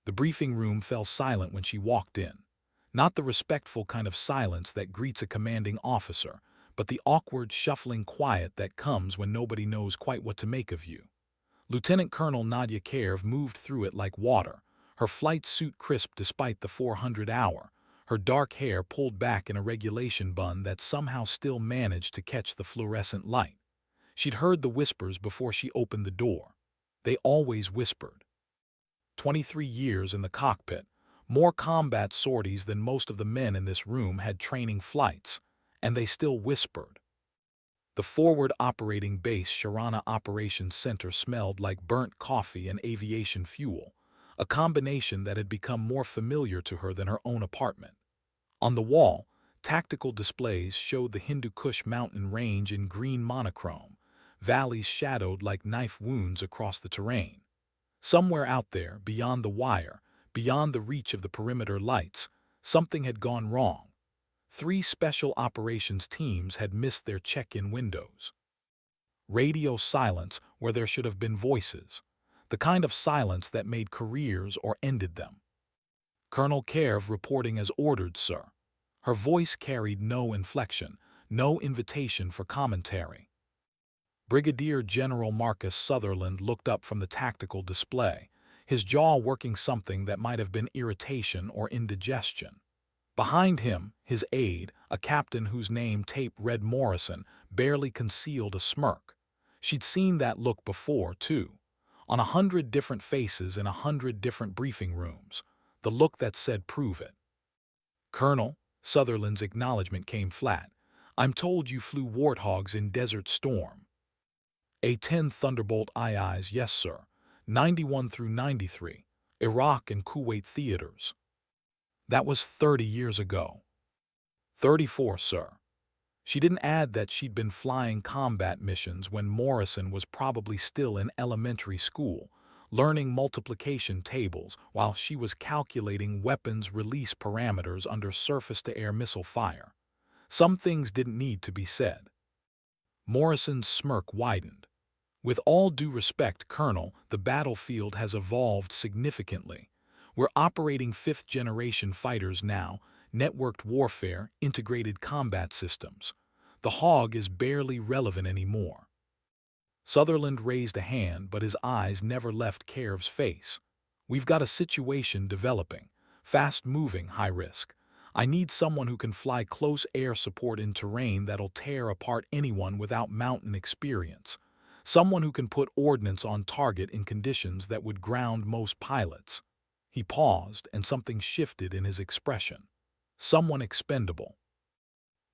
The briefing room fell silent when she walked in. Not the respectful kind of silence that greets a commanding officer, but the awkward, shuffling quiet that comes when nobody knows quite what to make of you. Lieutenant Colonel Nadia Karev moved through it like water, her flight suit crisp despite the 400-hour, her dark hair pulled back in a regulation bun that somehow still managed to catch the fluorescent light. She'd heard the whispers before she opened the door. They always whispered. 23 years in the cockpit, more combat sorties than most of the men in this room had training flights, and they still whispered. The forward operating base Sharana Operations Center smelled like burnt coffee and aviation fuel, a combination that had become more familiar to her than her own apartment. On the wall, tactical displays showed the Hindu Kush mountain range in green monochrome, valleys shadowed like knife wounds across the terrain. Somewhere out there, beyond the wire, beyond the reach of the perimeter lights, something had gone wrong. 3 special operations teams had missed their check-in windows. Radio silence where there should have been voices, the kind of silence that made careers or ended them. Colonel Karev reporting as ordered, sir. Her voice carried no inflection, no invitation for commentary. Brigadier General Marcus Sutherland looked up from the tactical display, his jaw working something that might have been irritation or indigestion. Behind him, his aide, a captain whose name tape read Morrison, barely concealed a smirk. She'd seen that look before, too, on 100 different faces in 100 different briefing rooms, the look that said prove it. Colonel, Sutherland's acknowledgement came flat. I'm told you flew warthogs in Desert Storm. A-10 Thunderbolt IIs, yes sir, 91 through 93, Iraq and Kuwait theaters. That was 30 years ago. 34, sir. She didn't add that she'd been flying combat missions when Morrison was probably still in elementary school, learning multiplication tables while she was calculating weapons release parameters under surface-to-air missile fire. Some things didn't need to be said. Morrison's smirk widened. With all due respect, Colonel, the battlefield has evolved significantly. We're operating 5th-generation fighters now, networked warfare, integrated combat systems. The hog is barely relevant anymore. Sutherland raised a hand, but his eyes never left Karev's face. We've got a situation developing, fast-moving, high-risk. I need someone who can fly close air support in terrain that'll tear apart anyone without mountain experience. Someone who can put ordnance on target in conditions that would ground most pilots. He paused, and something shifted in his expression. Someone expendable.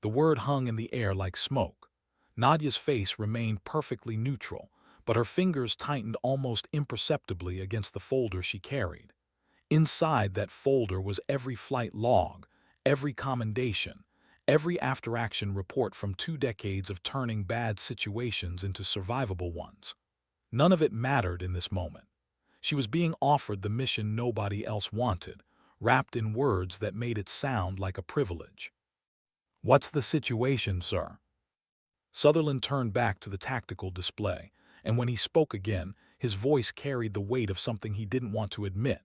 The word hung in the air like smoke. Nadia's face remained perfectly neutral, but her fingers tightened almost imperceptibly against the folder she carried. Inside that folder was every flight log, every commendation, every after-action report from 2 decades of turning bad situations into survivable ones. None of it mattered in this moment. She was being offered the mission nobody else wanted, wrapped in words that made it sound like a privilege. What's the situation, sir? Sutherland turned back to the tactical display, and when he spoke again, his voice carried the weight of something he didn't want to admit.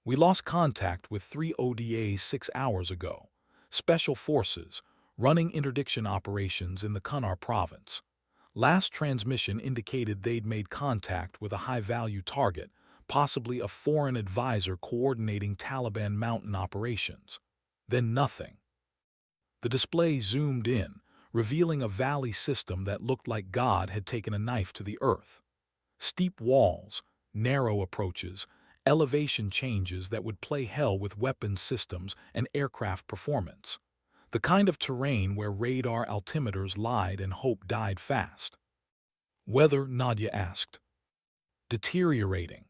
We lost contact with 3 ODAs 6 hours ago. Special Forces, running interdiction operations in the Kunar province. Last transmission indicated they'd made contact with a high-value target, possibly a foreign advisor coordinating Taliban mountain operations. Then nothing. The display zoomed in, revealing a valley system that looked like God had taken a knife to the earth. Steep walls, narrow approaches, elevation changes that would play hell with weapons systems and aircraft performance. The kind of terrain where radar altimeters lied and hope died fast. Weather, Nadia asked. Deteriorating.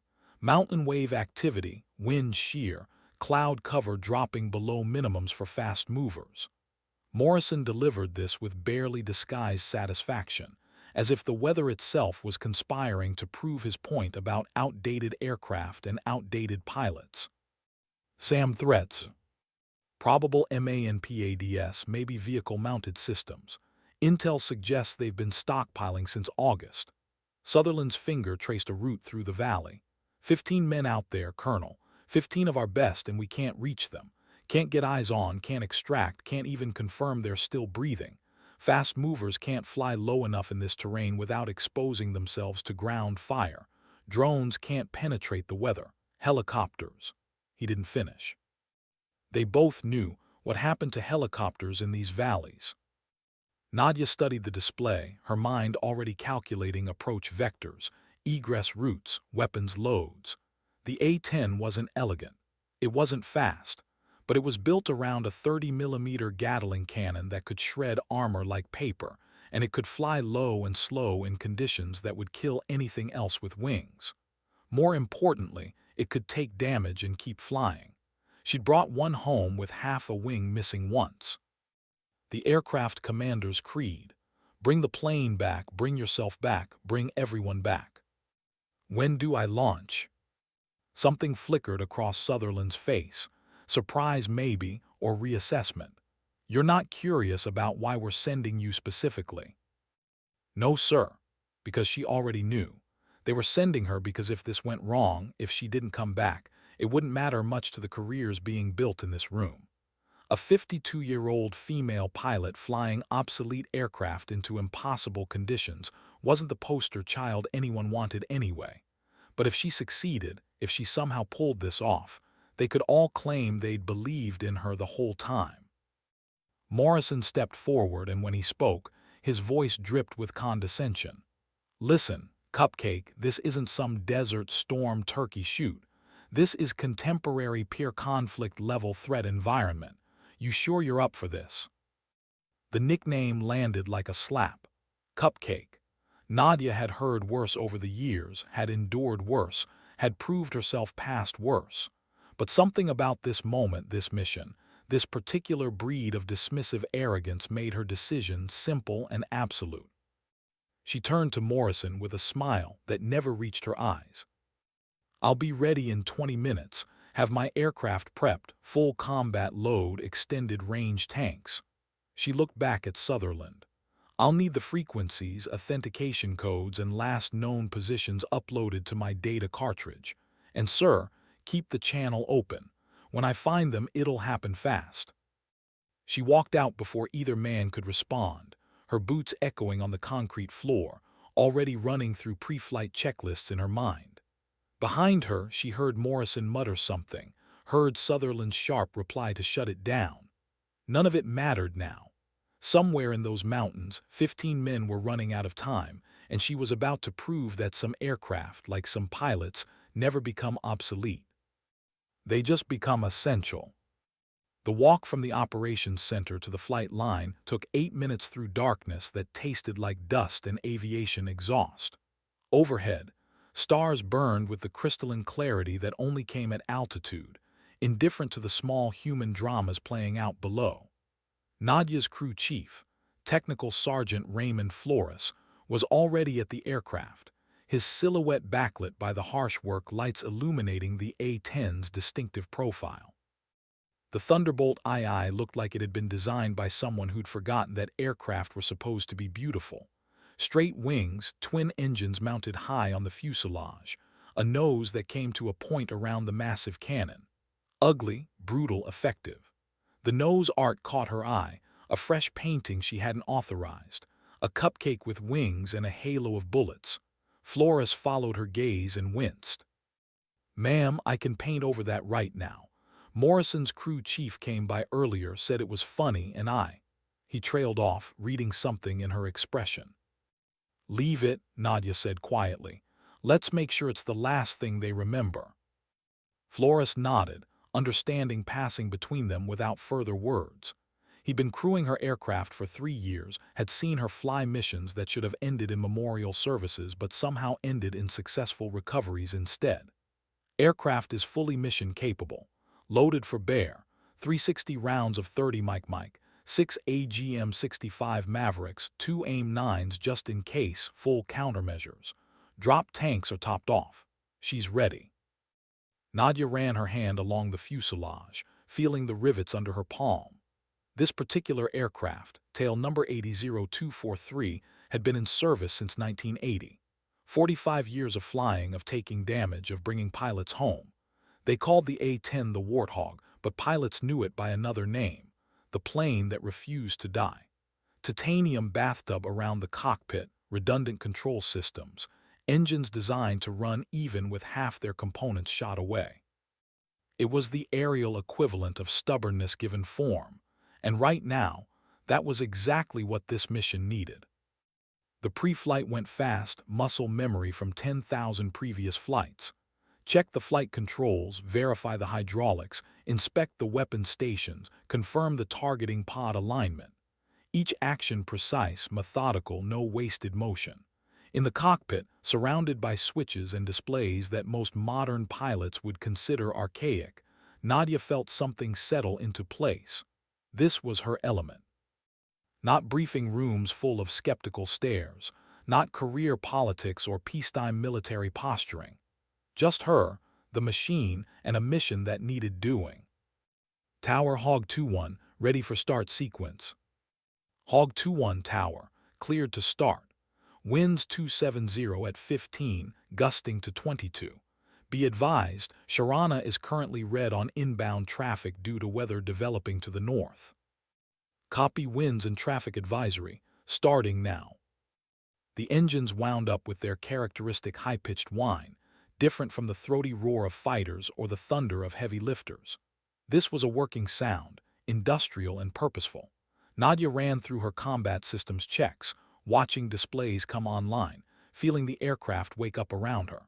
Mountain wave activity, wind shear, cloud cover dropping below minimums for fast movers. Morrison delivered this with barely disguised satisfaction, as if the weather itself was conspiring to prove his point about outdated aircraft and outdated pilots. SAM threats. Probable MANPADS may be vehicle-mounted systems. Intel suggests they've been stockpiling since August. Sutherland's finger traced a route through the valley. 15 men out there, Colonel. 15 of our best and we can't reach them. Can't get eyes on, can't extract, can't even confirm they're still breathing. Fast movers can't fly low enough in this terrain without exposing themselves to ground fire. Drones can't penetrate the weather. Helicopters. He didn't finish. They both knew what happened to helicopters in these valleys. Nadia studied the display, her mind already calculating approach vectors, egress routes, weapons loads. The A-10 wasn't elegant. It wasn't fast, but it was built around a 30mm Gatling cannon that could shred armor like paper, and it could fly low and slow in conditions that would kill anything else with wings. More importantly, it could take damage and keep flying. She'd brought one home with half a wing missing once. The aircraft commander's creed. Bring the plane back, bring yourself back, bring everyone back. When do I launch? Something flickered across Sutherland's face. Surprise maybe, or reassessment. You're not curious about why we're sending you specifically. No, sir, because she already knew. They were sending her because if this went wrong, if she didn't come back, it wouldn't matter much to the careers being built in this room. A 52-year-old female pilot flying obsolete aircraft into impossible conditions wasn't the poster child anyone wanted anyway. But if she succeeded, if she somehow pulled this off, they could all claim they'd believed in her the whole time. Morrison stepped forward, and when he spoke, his voice dripped with condescension. Listen, Cupcake, this isn't some Desert Storm turkey shoot. This is contemporary peer conflict level threat environment. You sure you're up for this? The nickname landed like a slap. Cupcake. Nadia had heard worse over the years, had endured worse, had proved herself past worse. But something about this moment, this mission, this particular breed of dismissive arrogance made her decision simple and absolute. She turned to Morrison with a smile that never reached her eyes. I'll be ready in 20 minutes, have my aircraft prepped, full combat load, extended range tanks. She looked back at Sutherland. I'll need the frequencies, authentication codes, and last known positions uploaded to my data cartridge. And sir, keep the channel open. When I find them, it'll happen fast. She walked out before either man could respond, her boots echoing on the concrete floor, already running through pre-flight checklists in her mind. Behind her, she heard Morrison mutter something, heard Sutherland's sharp reply to shut it down. None of it mattered now. Somewhere in those mountains, 15 men were running out of time, and she was about to prove that some aircraft, like some pilots, never become obsolete. They just become essential. The walk from the operations center to the flight line took 8 minutes through darkness that tasted like dust and aviation exhaust. Overhead, stars burned with the crystalline clarity that only came at altitude, indifferent to the small human dramas playing out below. Nadia's crew chief, Technical Sergeant Raymond Flores, was already at the aircraft, his silhouette backlit by the harsh work lights illuminating the A-10's distinctive profile. The Thunderbolt II looked like it had been designed by someone who'd forgotten that aircraft were supposed to be beautiful. Straight wings, twin engines mounted high on the fuselage, a nose that came to a point around the massive cannon. Ugly, brutal, effective. The nose art caught her eye, a fresh painting she hadn't authorized, a cupcake with wings and a halo of bullets. Flores followed her gaze and winced. Ma'am, I can paint over that right now. Morrison's crew chief came by earlier, said it was funny, and He trailed off, reading something in her expression. Leave it, Nadia said quietly. Let's make sure it's the last thing they remember. Flores nodded, understanding passing between them without further words. He'd been crewing her aircraft for 3 years, had seen her fly missions that should have ended in memorial services but somehow ended in successful recoveries instead. Aircraft is fully mission capable. Loaded for bear, 360 rounds of 30 Mike, 6 AGM-65 Mavericks, 2 AIM-9s just in case, full countermeasures. Drop tanks are topped off. She's ready. Nadia ran her hand along the fuselage, feeling the rivets under her palm. This particular aircraft, tail number 80243, had been in service since 1980. 45 years of flying, of taking damage, of bringing pilots home. They called the A-10 the Warthog, but pilots knew it by another name, the plane that refused to die. Titanium bathtub around the cockpit, redundant control systems, engines designed to run even with half their components shot away. It was the aerial equivalent of stubbornness given form, and right now, that was exactly what this mission needed. The pre-flight went fast, muscle memory from 10,000 previous flights. Check the flight controls, verify the hydraulics, inspect the weapon stations, confirm the targeting pod alignment. Each action precise, methodical, no wasted motion. In the cockpit, surrounded by switches and displays that most modern pilots would consider archaic, Nadia felt something settle into place. This was her element. Not briefing rooms full of skeptical stares, not career politics or peacetime military posturing. Just her, the machine, and a mission that needed doing. Tower Hog 2-1, ready for start sequence. Hog 2-1 Tower, cleared to start. Winds 270 at 15, gusting to 22. Be advised, Sharana is currently red on inbound traffic due to weather developing to the north. Copy winds and traffic advisory, starting now. The engines wound up with their characteristic high-pitched whine, different from the throaty roar of fighters or the thunder of heavy lifters. This was a working sound, industrial and purposeful. Nadia ran through her combat systems checks, watching displays come online, feeling the aircraft wake up around her.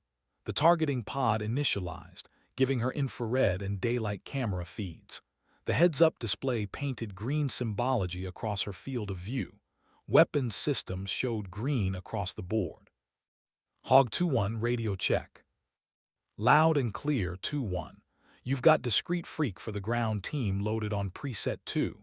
The targeting pod initialized, giving her infrared and daylight camera feeds. The heads-up display painted green symbology across her field of view. Weapons systems showed green across the board. Hog 2-1 radio check. Loud and clear 2-1. You've got discrete freak for the ground team loaded on preset 2.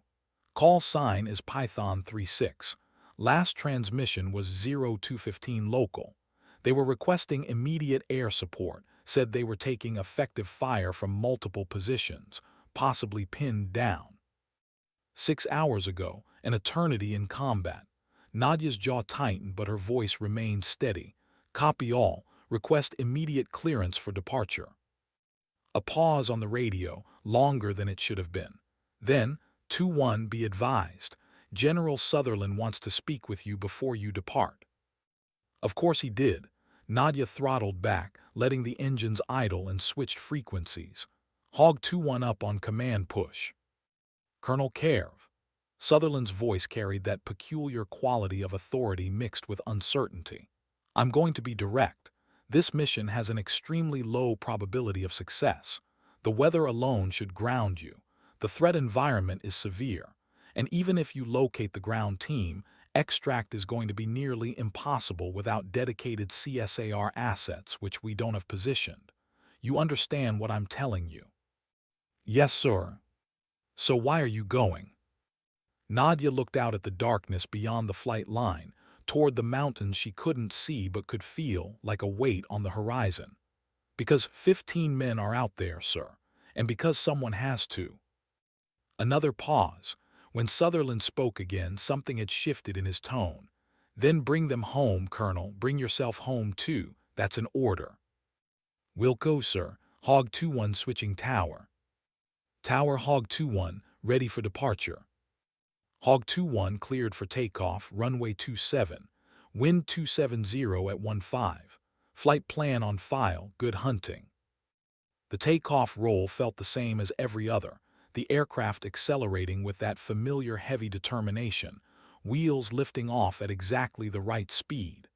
Call sign is Python 36. Last transmission was 0215 local. They were requesting immediate air support, said they were taking effective fire from multiple positions, possibly pinned down. 6 hours ago, an eternity in combat. Nadia's jaw tightened, but her voice remained steady. Copy all, request immediate clearance for departure. A pause on the radio, longer than it should have been. Then, 2-1, be advised. General Sutherland wants to speak with you before you depart. Of course he did. Nadia throttled back, letting the engines idle and switched frequencies. Hog 2-1 up on command push. Colonel Kerv. Sutherland's voice carried that peculiar quality of authority mixed with uncertainty. I'm going to be direct. This mission has an extremely low probability of success. The weather alone should ground you. The threat environment is severe. And even if you locate the ground team, extract is going to be nearly impossible without dedicated CSAR assets, which we don't have positioned. You understand what I'm telling you? Yes, sir. So why are you going? Nadia looked out at the darkness beyond the flight line, toward the mountains she couldn't see but could feel like a weight on the horizon. Because 15 men are out there, sir, and because someone has to. Another pause. When Sutherland spoke again, something had shifted in his tone. Then bring them home, Colonel. Bring yourself home, too. That's an order. Will go, sir. Hog 2-1 switching tower. Tower Hog 2-1, ready for departure. Hog 2-1 cleared for takeoff, runway 27. Wind 270 at 15. Flight plan on file, good hunting. The takeoff roll felt the same as every other, the aircraft accelerating with that familiar heavy determination, wheels lifting off at exactly the right speed.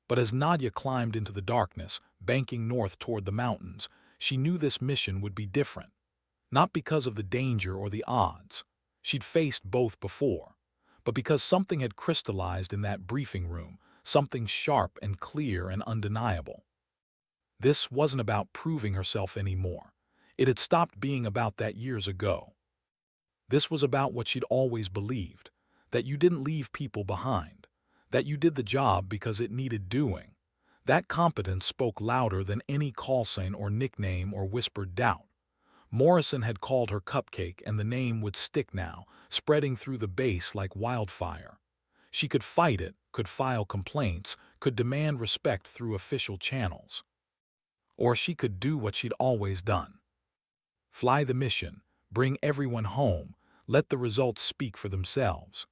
But as Nadia climbed into the darkness, banking north toward the mountains, she knew this mission would be different. Not because of the danger or the odds. She'd faced both before. But because something had crystallized in that briefing room, something sharp and clear and undeniable. This wasn't about proving herself anymore. It had stopped being about that years ago. This was about what she'd always believed, that you didn't leave people behind, that you did the job because it needed doing. That competence spoke louder than any call sign or nickname or whispered doubt. Morrison had called her Cupcake, and the name would stick now, spreading through the base like wildfire. She could fight it, could file complaints, could demand respect through official channels. Or she could do what she'd always done. Fly the mission, bring everyone home, let the results speak for themselves.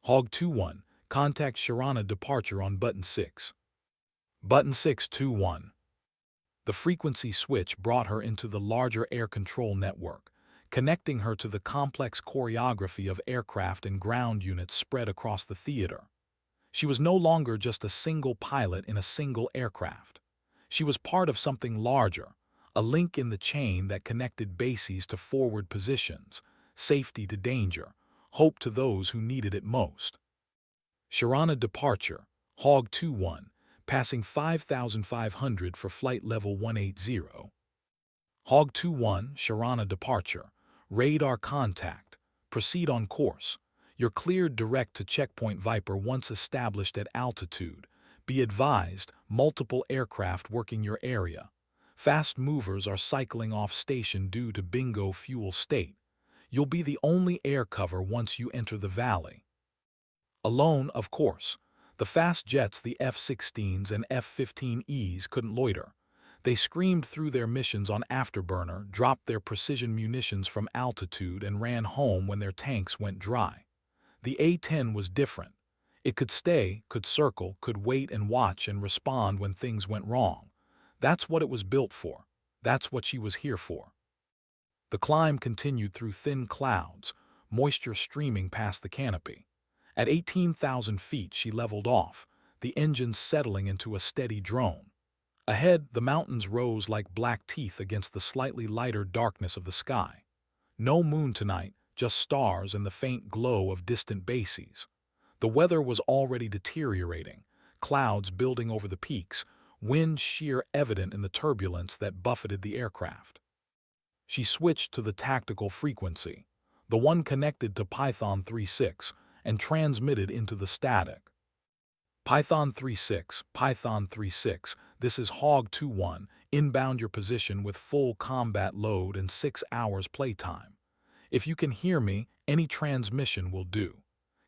Hog 2-1, contact Sharana departure on button 6. Button 6-2-1. The frequency switch brought her into the larger air control network, connecting her to the complex choreography of aircraft and ground units spread across the theater. She was no longer just a single pilot in a single aircraft. She was part of something larger, a link in the chain that connected bases to forward positions, safety to danger, hope to those who needed it most. Sharana departure, Hog 2-1, passing 5,500 for flight level 180. Hog 2-1, Sharana departure, radar contact, proceed on course. You're cleared direct to checkpoint Viper once established at altitude. Be advised, multiple aircraft working your area. Fast movers are cycling off station due to bingo fuel state. You'll be the only air cover once you enter the valley. Alone, of course. The fast jets, the F-16s and F-15Es, couldn't loiter. They screamed through their missions on afterburner, dropped their precision munitions from altitude, and ran home when their tanks went dry. The A-10 was different. It could stay, could circle, could wait and watch and respond when things went wrong. That's what it was built for. That's what she was here for. The climb continued through thin clouds, moisture streaming past the canopy. At 18,000 feet, she leveled off, the engines settling into a steady drone. Ahead, the mountains rose like black teeth against the slightly lighter darkness of the sky. No moon tonight, just stars and the faint glow of distant bases. The weather was already deteriorating, clouds building over the peaks, wind shear evident in the turbulence that buffeted the aircraft. She switched to the tactical frequency, the one connected to Python 3.6, and transmitted into the static. Python 3.6, this is Hog 2-1, inbound your position with full combat load and 6 hours playtime. If you can hear me, any transmission will do.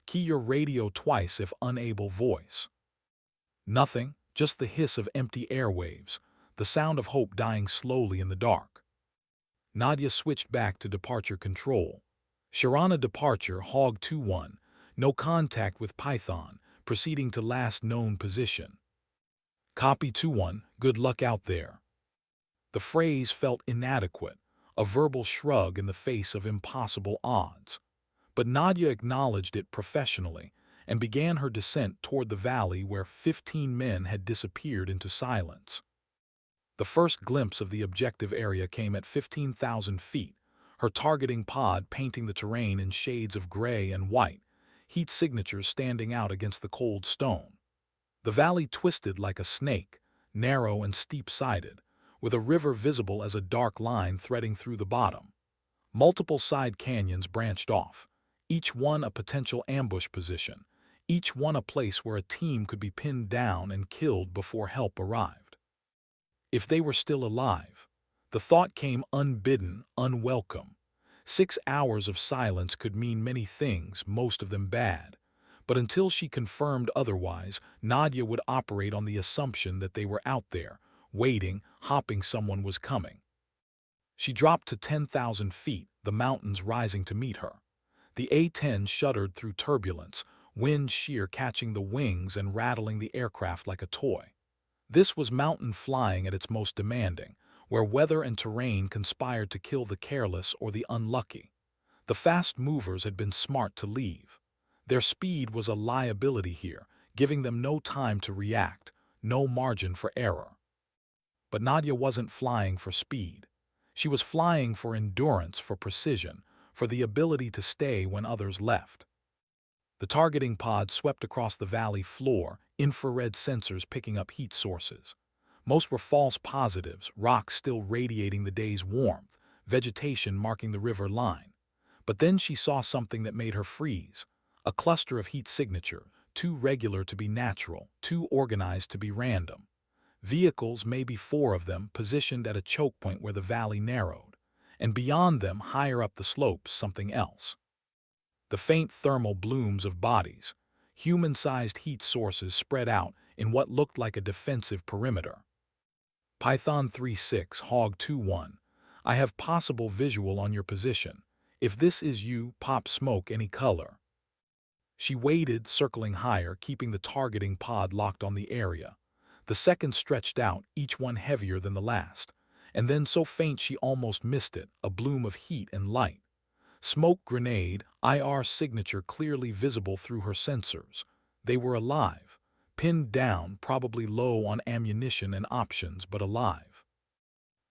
Key your radio twice if unable voice. Nothing, just the hiss of empty airwaves, the sound of hope dying slowly in the dark. Nadia switched back to departure control. Sharana departure, Hog 2-1, no contact with Python, proceeding to last known position. Copy 2-1, good luck out there. The phrase felt inadequate, a verbal shrug in the face of impossible odds. But Nadia acknowledged it professionally and began her descent toward the valley where 15 men had disappeared into silence. The first glimpse of the objective area came at 15,000 feet, her targeting pod painting the terrain in shades of gray and white, heat signatures standing out against the cold stone. The valley twisted like a snake, narrow and steep-sided, with a river visible as a dark line threading through the bottom. Multiple side canyons branched off, each one a potential ambush position, each one a place where a team could be pinned down and killed before help arrived. If they were still alive, the thought came unbidden, unwelcome. 6 hours of silence could mean many things, most of them bad. But until she confirmed otherwise, Nadia would operate on the assumption that they were out there, waiting, hoping someone was coming. She dropped to 10,000 feet, the mountains rising to meet her. The A-10 shuddered through turbulence, wind shear catching the wings and rattling the aircraft like a toy. This was mountain flying at its most demanding, where weather and terrain conspired to kill the careless or the unlucky. The fast movers had been smart to leave. Their speed was a liability here, giving them no time to react, no margin for error. But Nadia wasn't flying for speed. She was flying for endurance, for precision, for the ability to stay when others left. The targeting pod swept across the valley floor, infrared sensors picking up heat sources. Most were false positives, rocks still radiating the day's warmth, vegetation marking the river line. But then she saw something that made her freeze. A cluster of heat signature, too regular to be natural, too organized to be random. Vehicles, maybe 4 of them, positioned at a choke point where the valley narrowed. And beyond them, higher up the slopes, something else. The faint thermal blooms of bodies, human-sized heat sources spread out in what looked like a defensive perimeter. Python 3.6, Hog 2-1. I have possible visual on your position. If this is you, pop smoke any color." She waited, circling higher, keeping the targeting pod locked on the area. The seconds stretched out, each one heavier than the last. And then so faint she almost missed it, a bloom of heat and light. Smoke grenade, IR signature clearly visible through her sensors. They were alive. Pinned down, probably low on ammunition and options, but alive.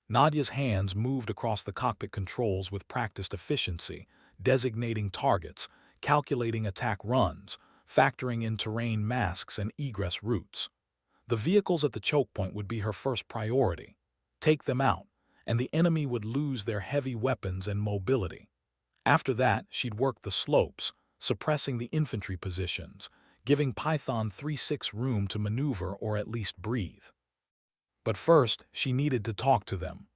Nadia's hands moved across the cockpit controls with practiced efficiency, designating targets, calculating attack runs, factoring in terrain masks and egress routes. The vehicles at the choke point would be her first priority. Take them out, and the enemy would lose their heavy weapons and mobility. After that, she'd work the slopes, suppressing the infantry positions, giving Python 3-6 room to maneuver or at least breathe. But first, she needed to talk to them.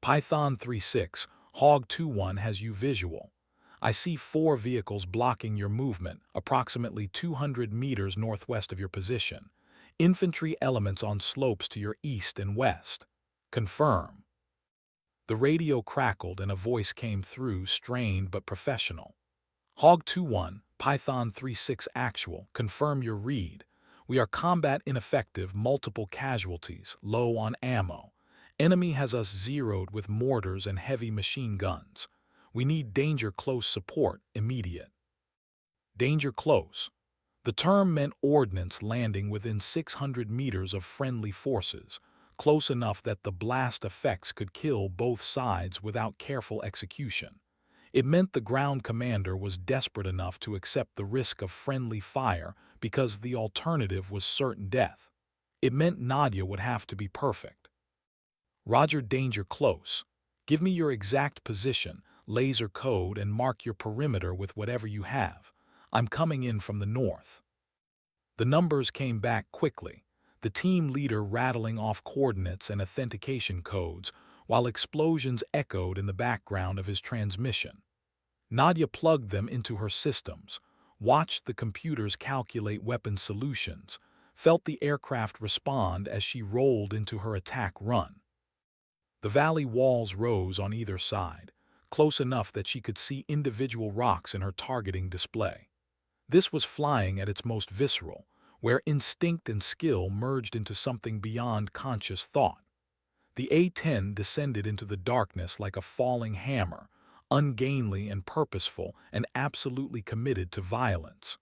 Python 3-6, Hog 2-1 has you visual. I see 4 vehicles blocking your movement, approximately 200 meters northwest of your position. Infantry elements on slopes to your east and west. Confirm. The radio crackled and a voice came through, strained but professional. Hog 2-1, Python 3-6 actual, confirm your read. We are combat ineffective, multiple casualties, low on ammo. Enemy has us zeroed with mortars and heavy machine guns. We need danger close support, immediate. Danger close. The term meant ordnance landing within 600 meters of friendly forces, close enough that the blast effects could kill both sides without careful execution. It meant the ground commander was desperate enough to accept the risk of friendly fire because the alternative was certain death. It meant Nadia would have to be perfect. Roger, danger close. Give me your exact position, laser code, and mark your perimeter with whatever you have. I'm coming in from the north. The numbers came back quickly, the team leader rattling off coordinates and authentication codes, while explosions echoed in the background of his transmission. Nadia plugged them into her systems, watched the computers calculate weapon solutions, felt the aircraft respond as she rolled into her attack run. The valley walls rose on either side, close enough that she could see individual rocks in her targeting display. This was flying at its most visceral, where instinct and skill merged into something beyond conscious thought. The A-10 descended into the darkness like a falling hammer, ungainly and purposeful and absolutely committed to violence.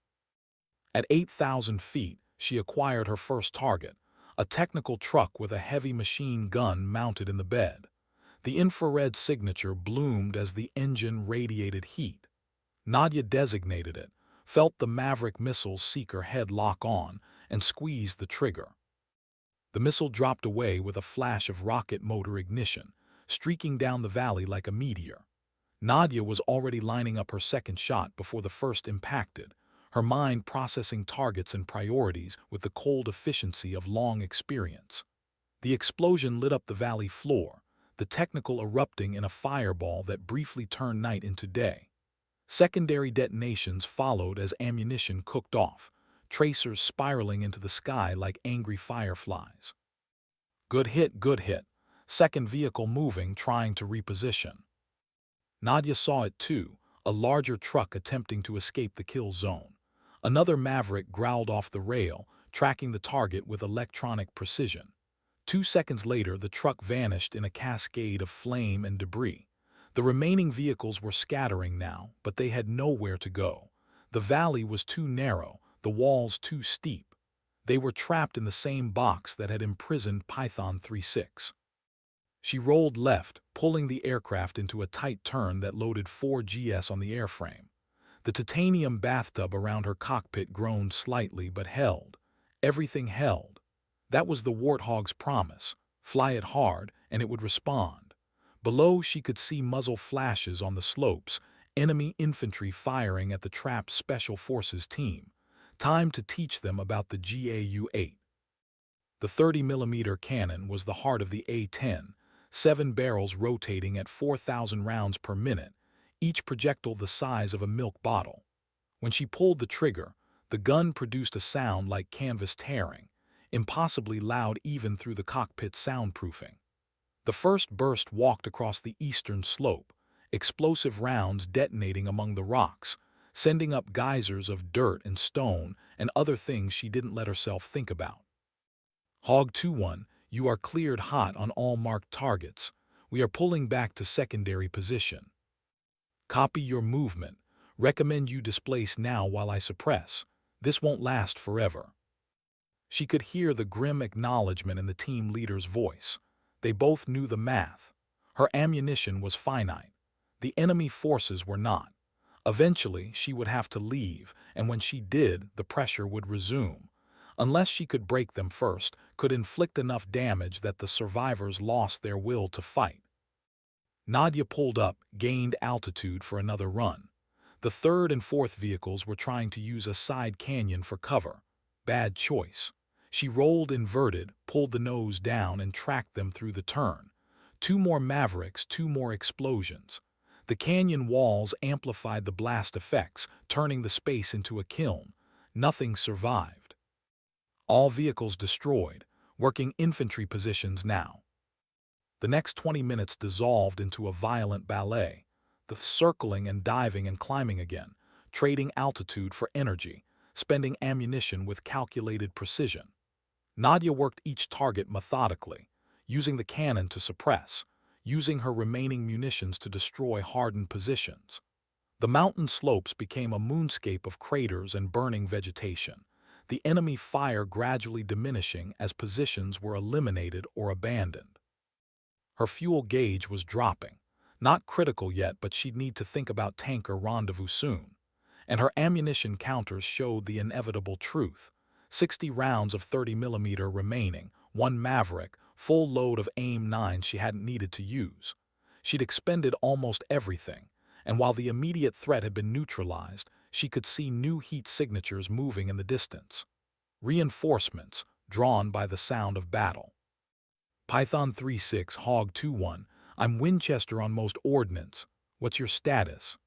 At 8,000 feet, she acquired her first target, a technical truck with a heavy machine gun mounted in the bed. The infrared signature bloomed as the engine radiated heat. Nadia designated it, felt the Maverick missile's seeker head lock on, and squeezed the trigger. The missile dropped away with a flash of rocket motor ignition, streaking down the valley like a meteor. Nadia was already lining up her second shot before the first impacted, her mind processing targets and priorities with the cold efficiency of long experience. The explosion lit up the valley floor, the technical erupting in a fireball that briefly turned night into day. Secondary detonations followed as ammunition cooked off, tracers spiraling into the sky like angry fireflies. Good hit, good hit. Second vehicle moving, trying to reposition. Nadia saw it too, a larger truck attempting to escape the kill zone. Another Maverick growled off the rail, tracking the target with electronic precision. 2 seconds later, the truck vanished in a cascade of flame and debris. The remaining vehicles were scattering now, but they had nowhere to go. The valley was too narrow, the walls too steep. They were trapped in the same box that had imprisoned Python 3-6. She rolled left, pulling the aircraft into a tight turn that loaded 4 GS on the airframe. The titanium bathtub around her cockpit groaned slightly but held. Everything held. That was the Warthog's promise. Fly it hard, and it would respond. Below, she could see muzzle flashes on the slopes, enemy infantry firing at the trapped Special Forces team. Time to teach them about the GAU-8. The 30mm cannon was the heart of the A-10, 7 barrels rotating at 4,000 rounds per minute, each projectile the size of a milk bottle. When she pulled the trigger, the gun produced a sound like canvas tearing, impossibly loud even through the cockpit soundproofing. The first burst walked across the eastern slope, explosive rounds detonating among the rocks, sending up geysers of dirt and stone and other things she didn't let herself think about. Hog 2-1, you are cleared hot on all marked targets. We are pulling back to secondary position. Copy your movement. Recommend you displace now while I suppress. This won't last forever. She could hear the grim acknowledgement in the team leader's voice. They both knew the math. Her ammunition was finite. The enemy forces were not. Eventually, she would have to leave, and when she did, the pressure would resume. Unless she could break them first, could inflict enough damage that the survivors lost their will to fight. Nadia pulled up, gained altitude for another run. The third and fourth vehicles were trying to use a side canyon for cover. Bad choice. She rolled inverted, pulled the nose down, and tracked them through the turn. 2 more Mavericks, 2 more explosions. The canyon walls amplified the blast effects, turning the space into a kiln. Nothing survived. All vehicles destroyed, working infantry positions now. The next 20 minutes dissolved into a violent ballet, the circling and diving and climbing again, trading altitude for energy, spending ammunition with calculated precision. Nadia worked each target methodically, using the cannon to suppress, using her remaining munitions to destroy hardened positions. The mountain slopes became a moonscape of craters and burning vegetation, the enemy fire gradually diminishing as positions were eliminated or abandoned. Her fuel gauge was dropping. Not critical yet, but she'd need to think about tanker rendezvous soon. And her ammunition counters showed the inevitable truth. 60 rounds of 30mm remaining, 1 Maverick, full load of AIM-9 she hadn't needed to use. She'd expended almost everything, and while the immediate threat had been neutralized, she could see new heat signatures moving in the distance. Reinforcements, drawn by the sound of battle. Python 3-6, Hog 2-1, I'm Winchester on most ordnance. What's your status?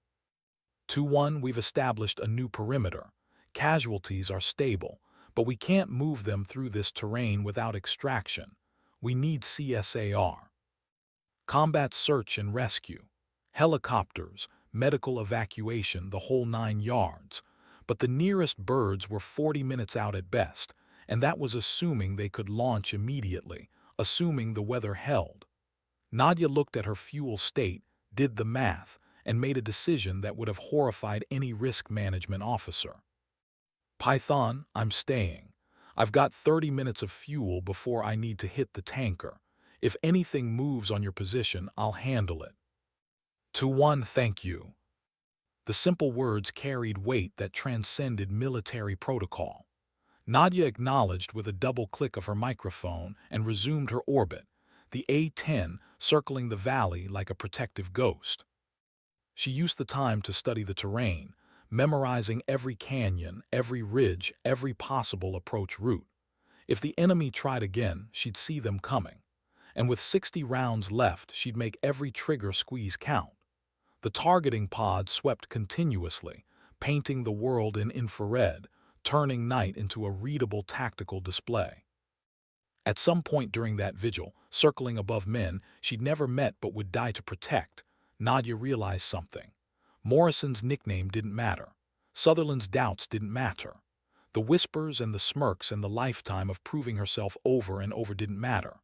2-1, we've established a new perimeter. Casualties are stable, but we can't move them through this terrain without extraction. We need CSAR. Combat search and rescue. Helicopters, medical evacuation, the whole 9 yards. But the nearest birds were 40 minutes out at best, and that was assuming they could launch immediately, assuming the weather held. Nadia looked at her fuel state, did the math, and made a decision that would have horrified any risk management officer. Python, I'm staying. I've got 30 minutes of fuel before I need to hit the tanker. If anything moves on your position, I'll handle it. 2-1, thank you. The simple words carried weight that transcended military protocol. Nadia acknowledged with a double click of her microphone and resumed her orbit, the A-10 circling the valley like a protective ghost. She used the time to study the terrain, memorizing every canyon, every ridge, every possible approach route. If the enemy tried again, she'd see them coming. And with 60 rounds left, she'd make every trigger squeeze count. The targeting pod swept continuously, painting the world in infrared, turning night into a readable tactical display. At some point during that vigil, circling above men she'd never met but would die to protect, Nadia realized something. Morrison's nickname didn't matter. Sutherland's doubts didn't matter. The whispers and the smirks and the lifetime of proving herself over and over didn't matter.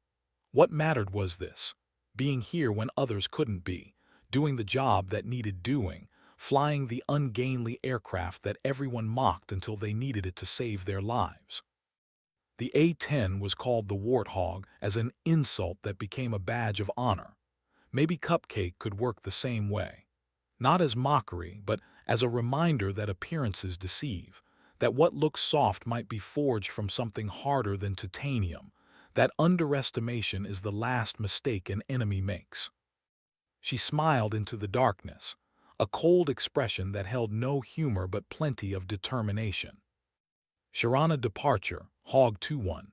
What mattered was this: being here when others couldn't be, doing the job that needed doing, flying the ungainly aircraft that everyone mocked until they needed it to save their lives. The A-10 was called the Warthog as an insult that became a badge of honor. Maybe Cupcake could work the same way. Not as mockery, but as a reminder that appearances deceive, that what looks soft might be forged from something harder than titanium, that underestimation is the last mistake an enemy makes. She smiled into the darkness, a cold expression that held no humor but plenty of determination. Sharana departure, Hog 2-1.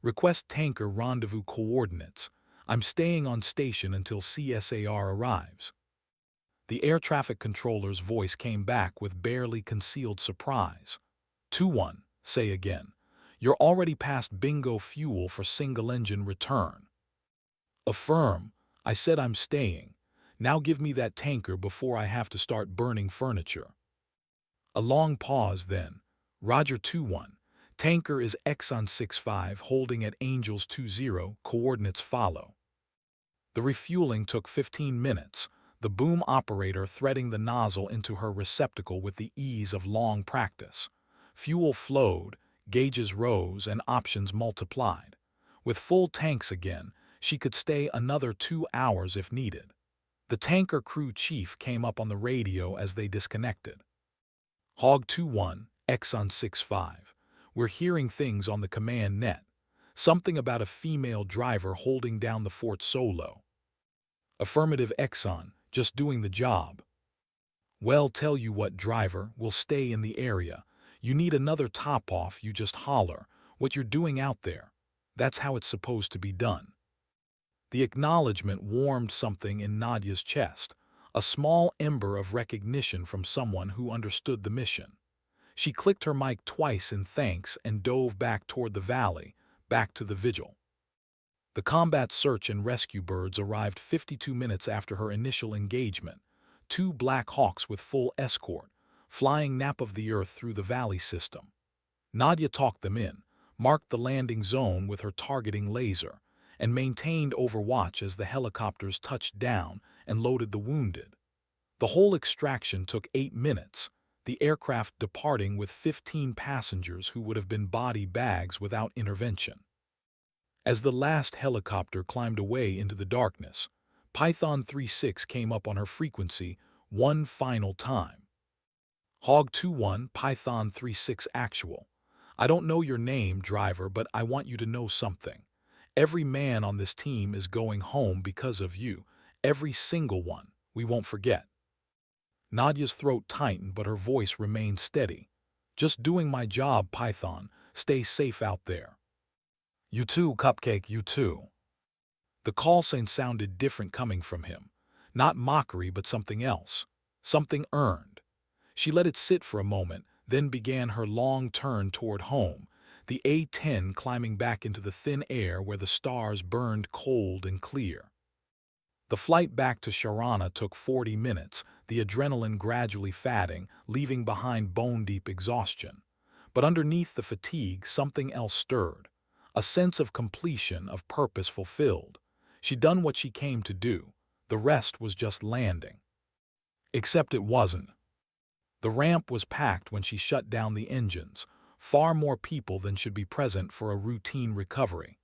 Request tanker rendezvous coordinates. I'm staying on station until CSAR arrives. The air traffic controller's voice came back with barely concealed surprise. 2-1, say again. You're already past bingo fuel for single-engine return. Affirm. I said I'm staying. Now give me that tanker before I have to start burning furniture. A long pause then. Roger 2-1. Tanker is Exxon 6-5 holding at Angels 2-0, coordinates follow. The refueling took 15 minutes, the boom operator threading the nozzle into her receptacle with the ease of long practice. Fuel flowed, gauges rose, and options multiplied. With full tanks again, she could stay another 2 hours if needed. The tanker crew chief came up on the radio as they disconnected. Hog 2-1, Exxon 6-5. We're hearing things on the command net. Something about a female driver holding down the fort solo. Affirmative Exxon, just doing the job. Well, tell you what, driver, we'll stay in the area. You need another top-off, you just holler what you're doing out there. That's how it's supposed to be done. The acknowledgement warmed something in Nadia's chest, a small ember of recognition from someone who understood the mission. She clicked her mic twice in thanks and dove back toward the valley, back to the vigil. The combat search and rescue birds arrived 52 minutes after her initial engagement, 2 Black Hawks with full escort, flying nap of the earth through the valley system. Nadia talked them in, marked the landing zone with her targeting laser, and maintained overwatch as the helicopters touched down and loaded the wounded. The whole extraction took 8 minutes, the aircraft departing with 15 passengers who would have been body bags without intervention. As the last helicopter climbed away into the darkness, Python 3-6 came up on her frequency one final time. Hog 2-1, Python 3-6 actual. I don't know your name, driver, but I want you to know something. Every man on this team is going home because of you. Every single one. We won't forget. Nadia's throat tightened, but her voice remained steady. Just doing my job, Python. Stay safe out there. You too, Cupcake, you too. The call sign sounded different coming from him. Not mockery, but something else. Something earned. She let it sit for a moment, then began her long turn toward home, the A-10 climbing back into the thin air where the stars burned cold and clear. The flight back to Sharana took 40 minutes, the adrenaline gradually fatting, leaving behind bone-deep exhaustion. But underneath the fatigue, something else stirred. A sense of completion, of purpose fulfilled. She'd done what she came to do. The rest was just landing. Except it wasn't. The ramp was packed when she shut down the engines, far more people than should be present for a routine recovery.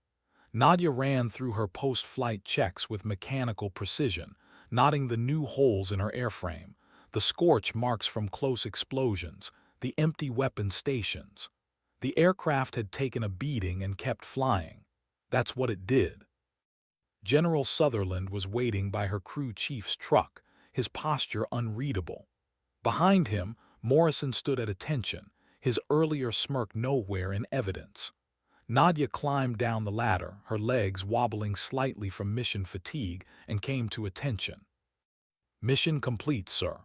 Nadia ran through her post-flight checks with mechanical precision, noting the new holes in her airframe, the scorch marks from close explosions, the empty weapon stations. The aircraft had taken a beating and kept flying. That's what it did. General Sutherland was waiting by her crew chief's truck, his posture unreadable. Behind him, Morrison stood at attention, his earlier smirk nowhere in evidence. Nadia climbed down the ladder, her legs wobbling slightly from mission fatigue, and came to attention. Mission complete, sir.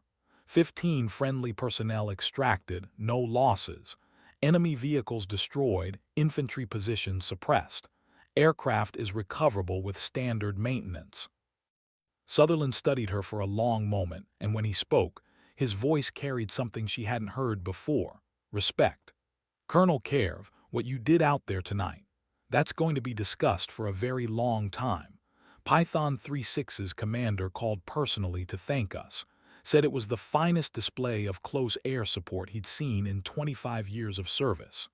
15 friendly personnel extracted, no losses. Enemy vehicles destroyed, infantry positions suppressed. Aircraft is recoverable with standard maintenance. Sutherland studied her for a long moment, and when he spoke, his voice carried something she hadn't heard before: respect. Colonel Kerv, what you did out there tonight, that's going to be discussed for a very long time. Python 3-6's commander called personally to thank us, said it was the finest display of close air support he'd seen in 25 years of service.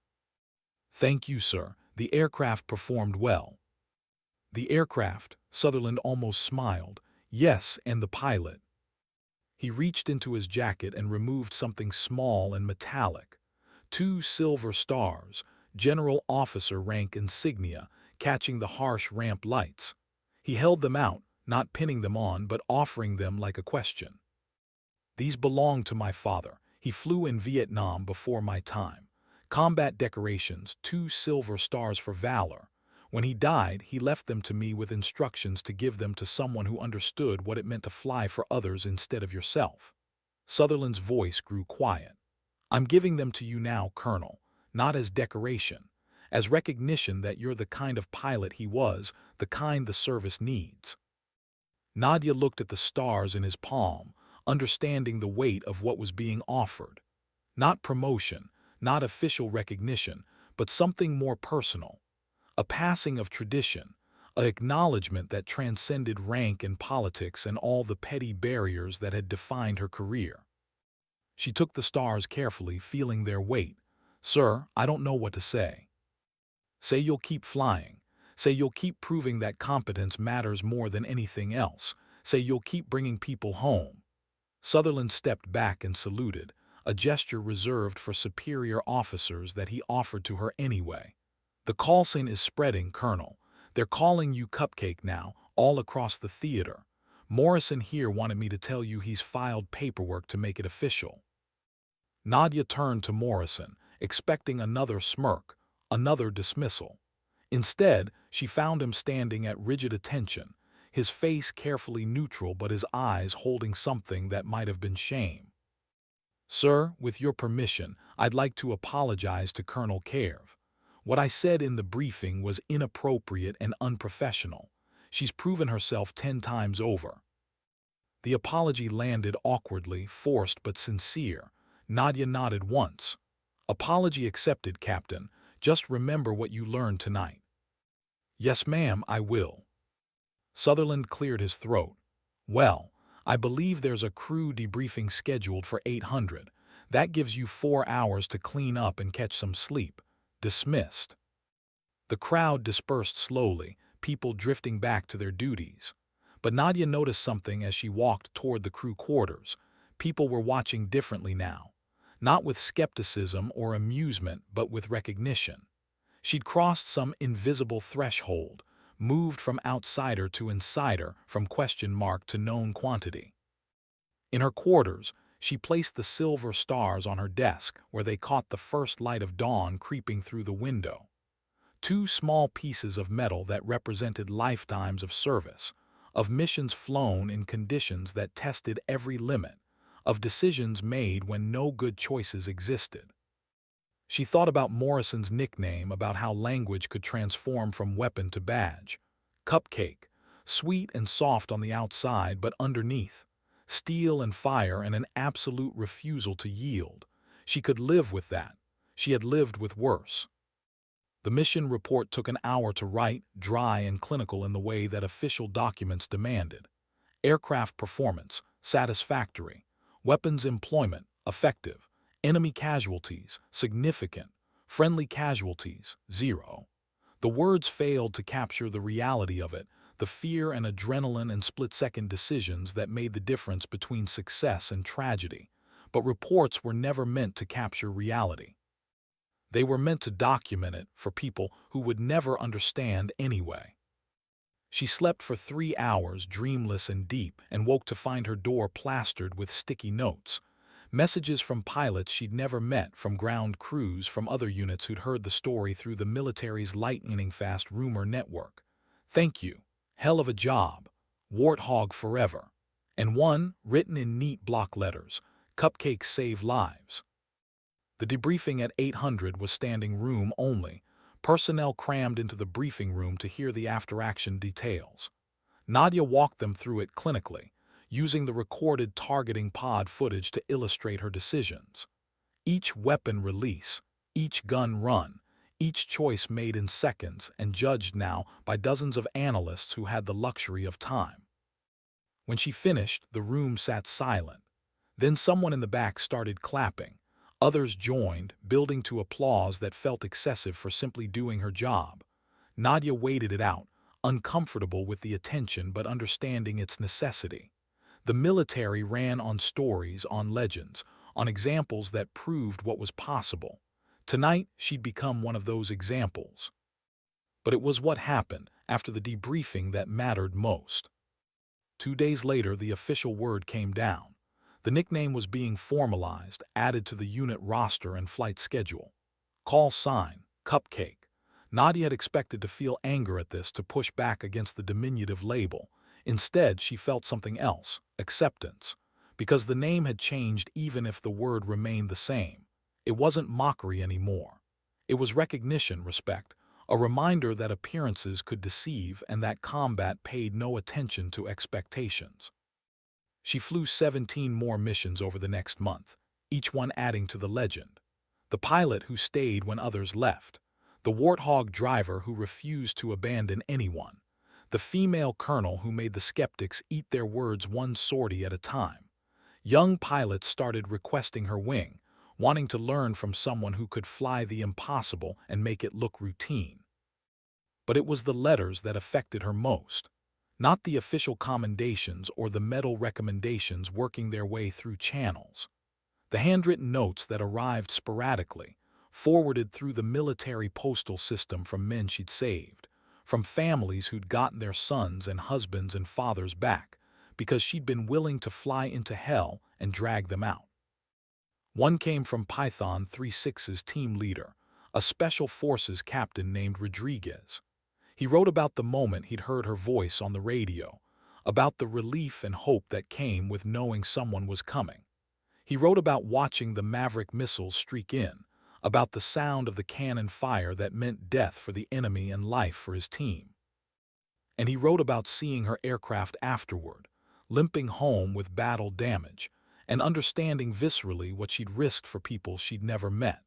Thank you, sir. The aircraft performed well. The aircraft, Sutherland almost smiled. Yes, and the pilot. He reached into his jacket and removed something small and metallic. 2 silver stars, general officer rank insignia, catching the harsh ramp lights. He held them out, not pinning them on, but offering them like a question. These belong to my father. He flew in Vietnam before my time. Combat decorations, 2 silver stars for valor. When he died, he left them to me with instructions to give them to someone who understood what it meant to fly for others instead of yourself. Sutherland's voice grew quiet. I'm giving them to you now, Colonel, not as decoration, as recognition that you're the kind of pilot he was, the kind the service needs. Nadia looked at the stars in his palm, understanding the weight of what was being offered. Not promotion, not official recognition, but something more personal. A passing of tradition, an acknowledgement that transcended rank and politics and all the petty barriers that had defined her career. She took the stars carefully, feeling their weight. "Sir, I don't know what to say." "Say you'll keep flying. Say you'll keep proving that competence matters more than anything else. Say you'll keep bringing people home." Sutherland stepped back and saluted, a gesture reserved for superior officers that he offered to her anyway. "The call sign is spreading, Colonel. They're calling you Cupcake now, all across the theater. Morrison here wanted me to tell you he's filed paperwork to make it official." Nadia turned to Morrison, expecting another smirk, another dismissal. Instead, she found him standing at rigid attention, his face carefully neutral but his eyes holding something that might have been shame. "Sir, with your permission, I'd like to apologize to Colonel Cairv. What I said in the briefing was inappropriate and unprofessional. She's proven herself 10 times over." The apology landed awkwardly, forced but sincere. Nadia nodded once. "Apology accepted, Captain. Just remember what you learned tonight." "Yes, ma'am, I will." Sutherland cleared his throat. "Well, I believe there's a crew debriefing scheduled for 800. That gives you 4 hours to clean up and catch some sleep. Dismissed." The crowd dispersed slowly, people drifting back to their duties. But Nadia noticed something as she walked toward the crew quarters. People were watching differently now. Not with skepticism or amusement, but with recognition. She'd crossed some invisible threshold, moved from outsider to insider, from question mark to known quantity. In her quarters, she placed the silver stars on her desk where they caught the first light of dawn creeping through the window. 2 small pieces of metal that represented lifetimes of service, of missions flown in conditions that tested every limit, of decisions made when no good choices existed. She thought about Morrison's nickname, about how language could transform from weapon to badge. Cupcake, sweet and soft on the outside, but underneath, steel and fire and an absolute refusal to yield. She could live with that. She had lived with worse. The mission report took an hour to write, dry and clinical in the way that official documents demanded. Aircraft performance, satisfactory. Weapons employment, effective. Enemy casualties, significant. Friendly casualties, 0. The words failed to capture the reality of it, the fear and adrenaline and split-second decisions that made the difference between success and tragedy. But reports were never meant to capture reality. They were meant to document it for people who would never understand anyway. She slept for 3 hours, dreamless and deep, and woke to find her door plastered with sticky notes. Messages from pilots she'd never met, from ground crews, from other units who'd heard the story through the military's lightning-fast rumor network. "Thank you. Hell of a job. Warthog forever." And one, written in neat block letters, "Cupcakes save lives." The debriefing at 800 was standing room only. Personnel crammed into the briefing room to hear the after-action details. Nadia walked them through it clinically, using the recorded targeting pod footage to illustrate her decisions. Each weapon release, each gun run, each choice made in seconds and judged now by dozens of analysts who had the luxury of time. When she finished, the room sat silent. Then someone in the back started clapping. Others joined, building to applause that felt excessive for simply doing her job. Nadia waited it out, uncomfortable with the attention but understanding its necessity. The military ran on stories, on legends, on examples that proved what was possible. Tonight, she'd become one of those examples. But it was what happened after the debriefing that mattered most. 2 days later, the official word came down. The nickname was being formalized, added to the unit roster and flight schedule. Call sign, Cupcake. Nadia had expected to feel anger at this, to push back against the diminutive label. Instead, she felt something else, acceptance. Because the name had changed even if the word remained the same. It wasn't mockery anymore. It was recognition, respect, a reminder that appearances could deceive and that combat paid no attention to expectations. She flew 17 more missions over the next month, each one adding to the legend. The pilot who stayed when others left, the warthog driver who refused to abandon anyone, the female colonel who made the skeptics eat their words one sortie at a time. Young pilots started requesting her wing, wanting to learn from someone who could fly the impossible and make it look routine. But it was the letters that affected her most, not the official commendations or the medal recommendations working their way through channels. The handwritten notes that arrived sporadically, forwarded through the military postal system from men she'd saved, from families who'd gotten their sons and husbands and fathers back, because she'd been willing to fly into hell and drag them out. One came from Python 36's team leader, a special forces captain named Rodriguez. He wrote about the moment he'd heard her voice on the radio, about the relief and hope that came with knowing someone was coming. He wrote about watching the Maverick missiles streak in, about the sound of the cannon fire that meant death for the enemy and life for his team. And he wrote about seeing her aircraft afterward, limping home with battle damage, and understanding viscerally what she'd risked for people she'd never met.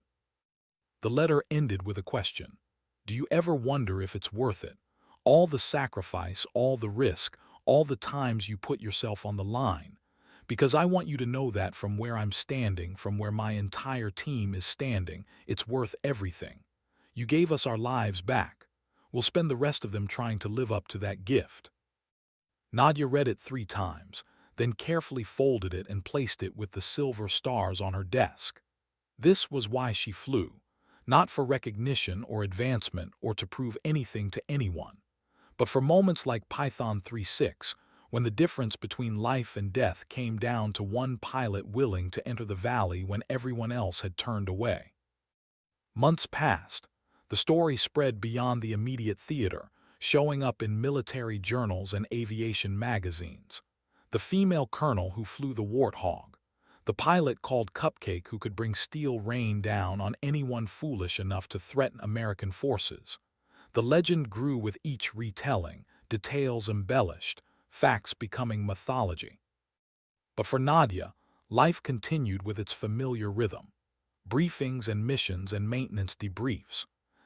The letter ended with a question. Do you ever wonder if it's worth it? All the sacrifice, all the risk, all the times you put yourself on the line. Because I want you to know that from where I'm standing, from where my entire team is standing, it's worth everything. You gave us our lives back. We'll spend the rest of them trying to live up to that gift. Nadia read it 3 times, then carefully folded it and placed it with the silver stars on her desk. This was why she flew, not for recognition or advancement or to prove anything to anyone, but for moments like Python 36, when the difference between life and death came down to one pilot willing to enter the valley when everyone else had turned away. Months passed. The story spread beyond the immediate theater, showing up in military journals and aviation magazines. The female colonel who flew the Warthog, the pilot called Cupcake who could bring steel rain down on anyone foolish enough to threaten American forces. The legend grew with each retelling, details embellished, facts becoming mythology. But for Nadia, life continued with its familiar rhythm. Briefings and missions and maintenance debriefs.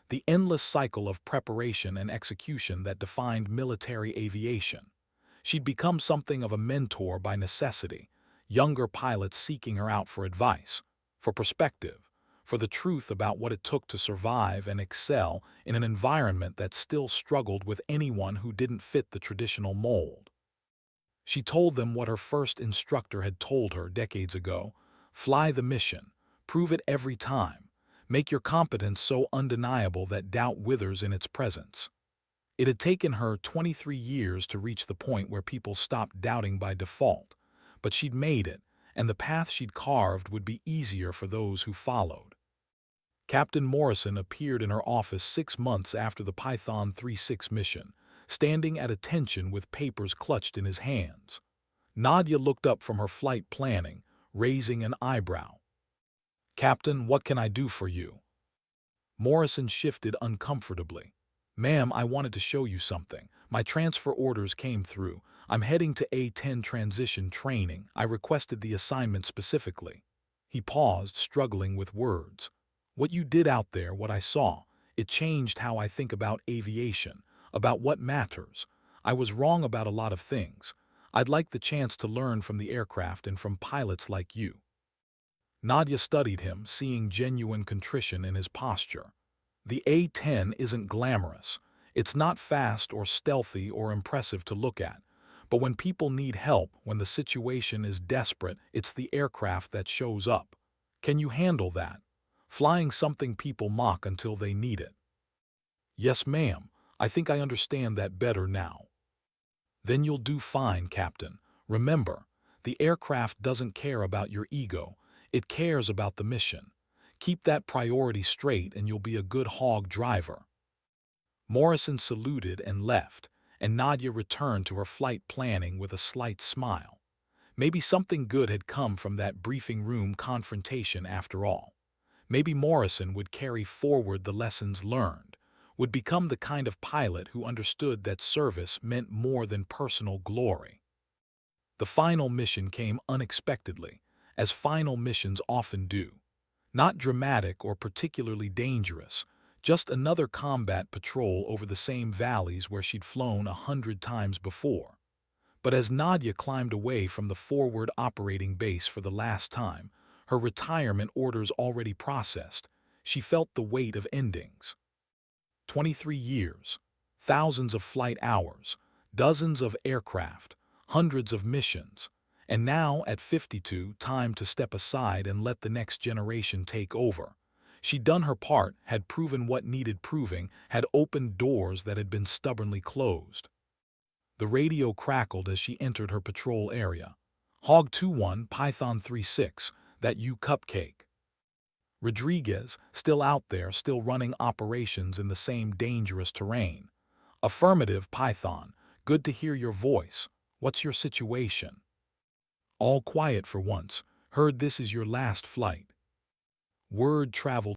The endless cycle of preparation and execution that defined military aviation. She'd become something of a mentor by necessity, younger pilots seeking her out for advice, for perspective, for the truth about what it took to survive and excel in an environment that still struggled with anyone who didn't fit the traditional mold. She told them what her first instructor had told her decades ago: fly the mission, prove it every time, make your competence so undeniable that doubt withers in its presence. It had taken her 23 years to reach the point where people stopped doubting by default, but she'd made it, and the path she'd carved would be easier for those who followed. Captain Morrison appeared in her office 6 months after the Python 36 mission, standing at attention with papers clutched in his hands. Nadia looked up from her flight planning, raising an eyebrow. "Captain, what can I do for you?" Morrison shifted uncomfortably. "Ma'am, I wanted to show you something. My transfer orders came through. I'm heading to A-10 transition training. I requested the assignment specifically." He paused, struggling with words. "What you did out there, what I saw, it changed how I think about aviation, about what matters. I was wrong about a lot of things. I'd like the chance to learn from the aircraft and from pilots like you." Nadia studied him, seeing genuine contrition in his posture. The A-10 isn't glamorous. It's not fast or stealthy or impressive to look at. But when people need help, when the situation is desperate, it's the aircraft that shows up. Can you handle that? Flying something people mock until they need it. "Yes, ma'am. I think I understand that better now." "Then you'll do fine, Captain. Remember, the aircraft doesn't care about your ego. It cares about the mission. Keep that priority straight and you'll be a good hog driver." Morrison saluted and left, and Nadia returned to her flight planning with a slight smile. Maybe something good had come from that briefing room confrontation after all. Maybe Morrison would carry forward the lessons learned, would become the kind of pilot who understood that service meant more than personal glory. The final mission came unexpectedly, as final missions often do. Not dramatic or particularly dangerous, just another combat patrol over the same valleys where she'd flown 100 times before. But as Nadia climbed away from the forward operating base for the last time, her retirement orders already processed, she felt the weight of endings. 23 years, thousands of flight hours, dozens of aircraft, hundreds of missions, and now, at 52, time to step aside and let the next generation take over. She'd done her part, had proven what needed proving, had opened doors that had been stubbornly closed. The radio crackled as she entered her patrol area. Hog 2-1, Python 3-6, that you Cupcake. Rodriguez, still out there, still running operations in the same dangerous terrain. Affirmative, Python. Good to hear your voice. What's your situation? All quiet for once. Heard this is your last flight. Word traveled